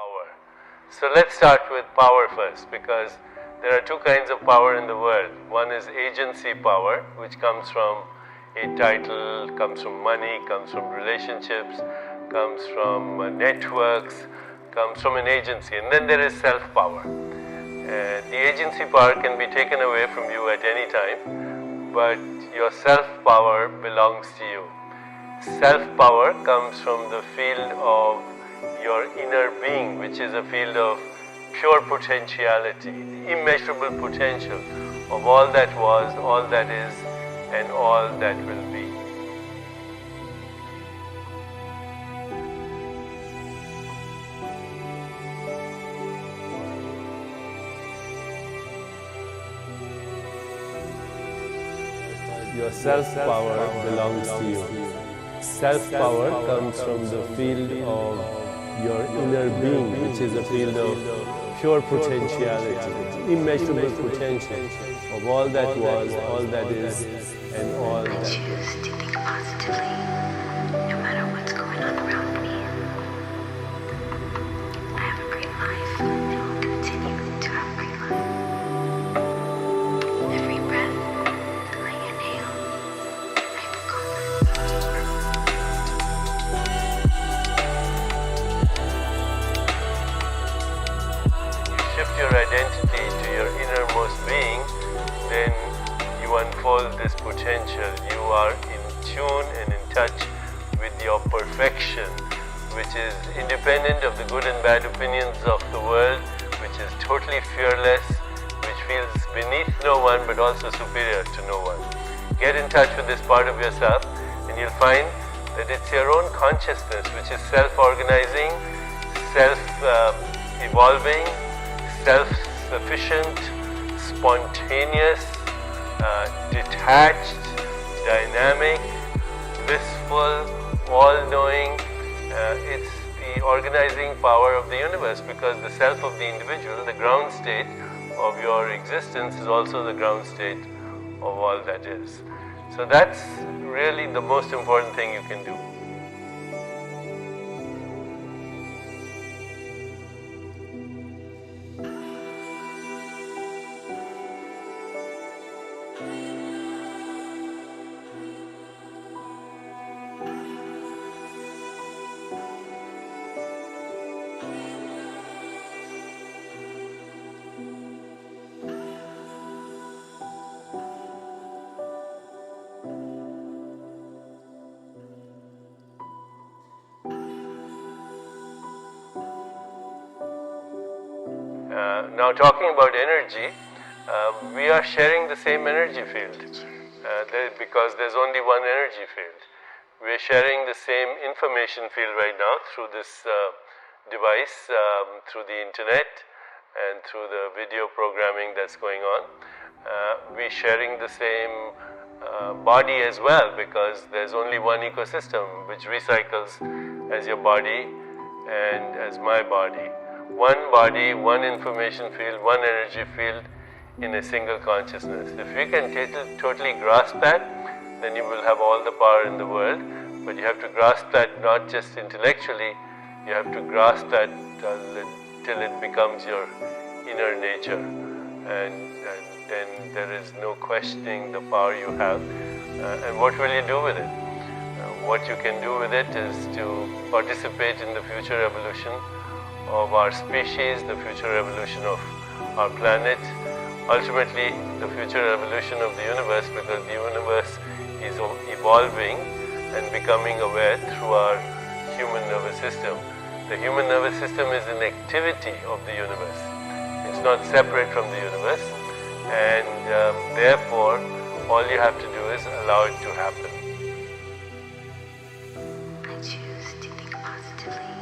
Power. So let's start with power first, because there are two kinds of power in the world. One is agency power, which comes from a title, comes from money, comes from relationships, comes from networks, comes from an agency. And then there is self-power. The agency power can be taken away from you at any time, but your self-power belongs to you. Self-power comes from the field of your inner being, which is a field of pure potentiality, the immeasurable potential of all that was, all that is, and all that will be. Your self-power belongs to you. Self-power comes from the field of your inner being, which is a field of pure potentiality, immeasurable potential of all that was, all that is, and all that will be. I choose to think positively, no matter what's going on around me. I have a great life, and will continue to have a great life. Every breath that I inhale, I feel confident. Shift your identity to your innermost being, then you unfold this potential. You are in tune and in touch with your perfection, which is independent of the good and bad opinions of the world, which is totally fearless, which feels beneath no one but also superior to no one. Get in touch with this part of yourself, and you'll find that it's your own consciousness which is self-organizing, self-evolving, self-sufficient, spontaneous, detached, dynamic, blissful, all-knowing. It's the organizing power of the universe, because the self of the individual, the ground state of your existence, is also the ground state of all that is. So that's really the most important thing you can do. Now, talking about energy, we are sharing the same energy field because there's only one energy field. We are sharing the same information field right now through this device, through the internet, and through the video programming that's going on. We're sharing the same body as well, because there's only one ecosystem which recycles as your body and as my body. One body, one information field, one energy field in a single consciousness. If you can totally grasp that, then you will have all the power in the world. But you have to grasp that not just intellectually, you have to grasp that till it becomes your inner nature. And then there is no questioning the power you have. And what will you do with it? What you can do with it is to participate in the future evolution of our species, the future evolution of our planet, ultimately the future evolution of the universe, because the universe is evolving and becoming aware through our human nervous system. The human nervous system is an activity of the universe. It's not separate from the universe, and therefore all you have to do is allow it to happen. I choose to think positively,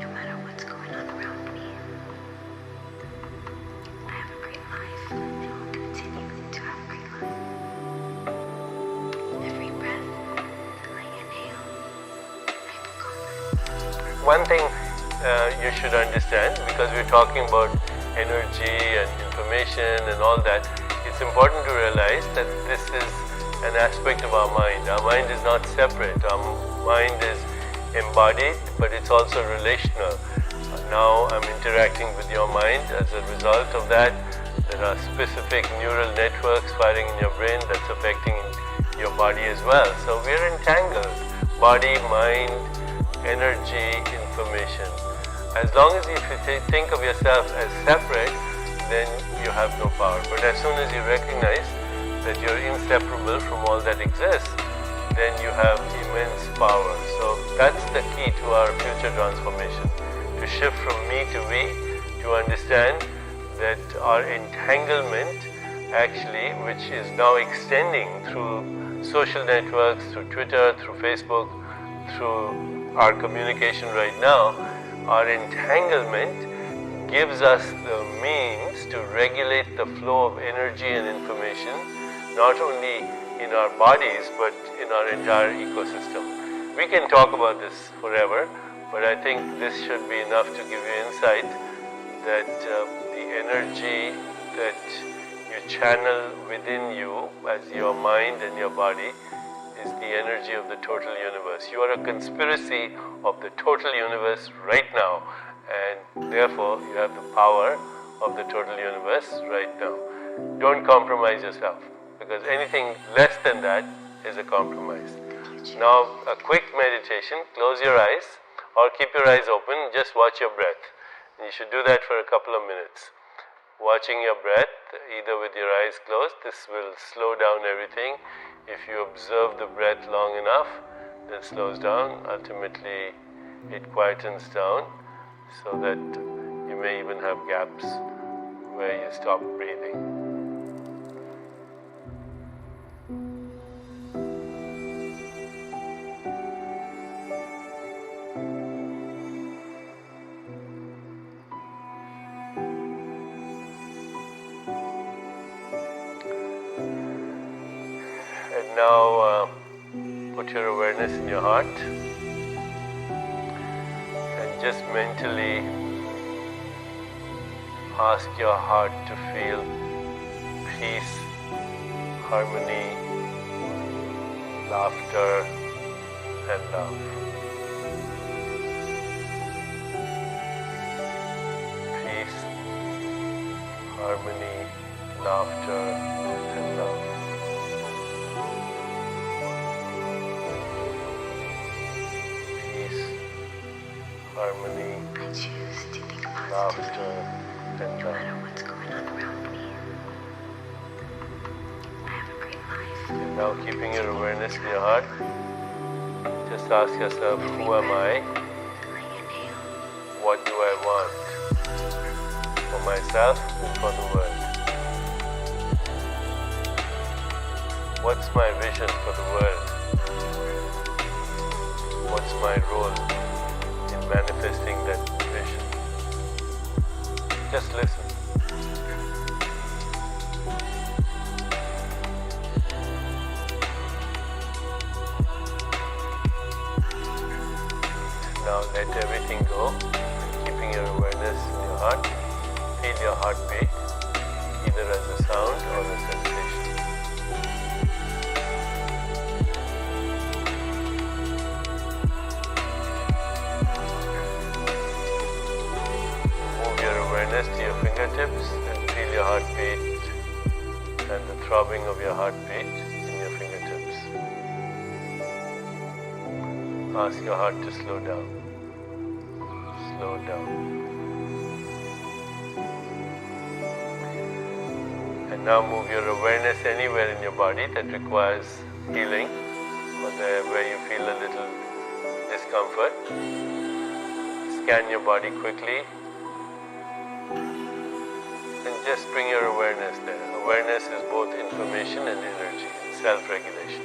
no matter what's going on around me. I have a great life, and will continue to have a great life. Every breath that I inhale, I feel confident. One thing you should understand, because we're talking about energy and information and all that, it's important to realize that this is an aspect of our mind. Our mind is not separate. Our mind is embodied, but it's also relational. now I'm interacting with your mind. As a result of that, there are specific neural networks firing in your brain that's affecting your body as well. So we're entangled. Body, mind, energy, information. As long as you think of yourself as separate, then you have no power. But as soon as you recognize that you're inseparable from all that exists, then you have immense power. So that's the key to our future transformation. To shift from me to we, to understand that our entanglement actually, which is now extending through social networks, through Twitter, through Facebook, through our communication right now, our entanglement gives us the means to regulate the flow of energy and information, not only in our bodies, but in our entire ecosystem. We can talk about this forever, but I think this should be enough to give you insight that the energy that you channel within you as your mind and your body is the energy of the total universe. You are a conspiracy of the total universe right now, and therefore you have the power of the total universe right now. Don't compromise yourself, because anything less than that is a compromise. Now, a quick meditation. Close your eyes or keep your eyes open, just watch your breath. And you should do that for a couple of minutes. Watching your breath, either with your eyes closed, this will slow down everything. If you observe the breath long enough, then it slows down. Ultimately, it quietens down so that you may even have gaps where you stop breathing. And now put your awareness in your heart and just mentally ask your heart to feel peace, harmony, laughter, and love. Peace, harmony, laughter, and love. Harmony, I choose to think laughter, positively, and no love. matter what's going on around me. I have a great life. And now, keeping your awareness in your heart, just ask yourself, who am I? I inhale. What do I want? For myself and for the world. What's my vision for the world? What's my role in manifesting that vision? Just listen. Now let everything go, keeping your awareness in your heart. Feel your heartbeat, either as a sound or a sensation. Move your awareness to your fingertips and feel your heartbeat and the throbbing of your heartbeat in your fingertips. Ask your heart to slow down. Slow down. And now move your awareness anywhere in your body that requires healing, or where you feel a little discomfort. Scan your body quickly and just bring your awareness there. Awareness is both information and energy, self-regulation.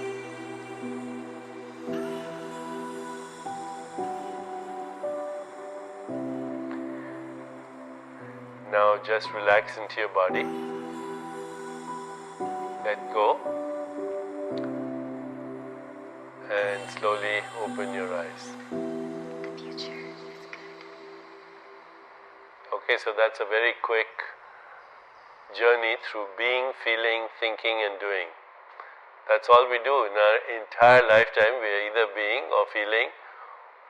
Now just relax into your body. Let go. And slowly open your eyes. The future is good. Okay, so that's a very quick journey through being, feeling, thinking and doing. That's all we do in our entire lifetime. We are either being or feeling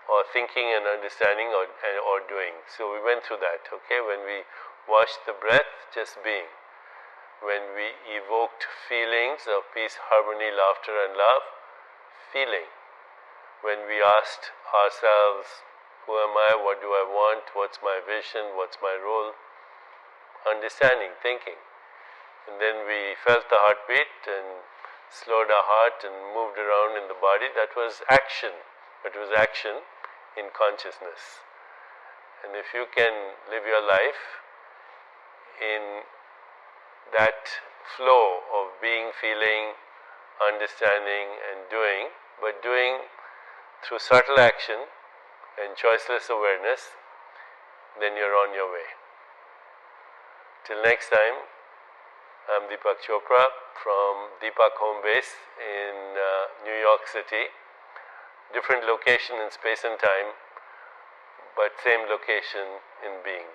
or thinking and understanding or doing. So we went through that, okay? When we watched the breath, just being. When we evoked feelings of peace, harmony, laughter and love, feeling. When we asked ourselves, who am I, what do I want, what's my vision, what's my role, understanding, thinking. And then we felt the heartbeat and slowed our heart and moved around in the body. That was action. It was action in consciousness. And if you can live your life in that flow of being, feeling, understanding and doing, but doing through subtle action and choiceless awareness, then you're on your way. Till next time, I'm Deepak Chopra from Deepak Home Base in New York City. Different location in space and time, but same location in being.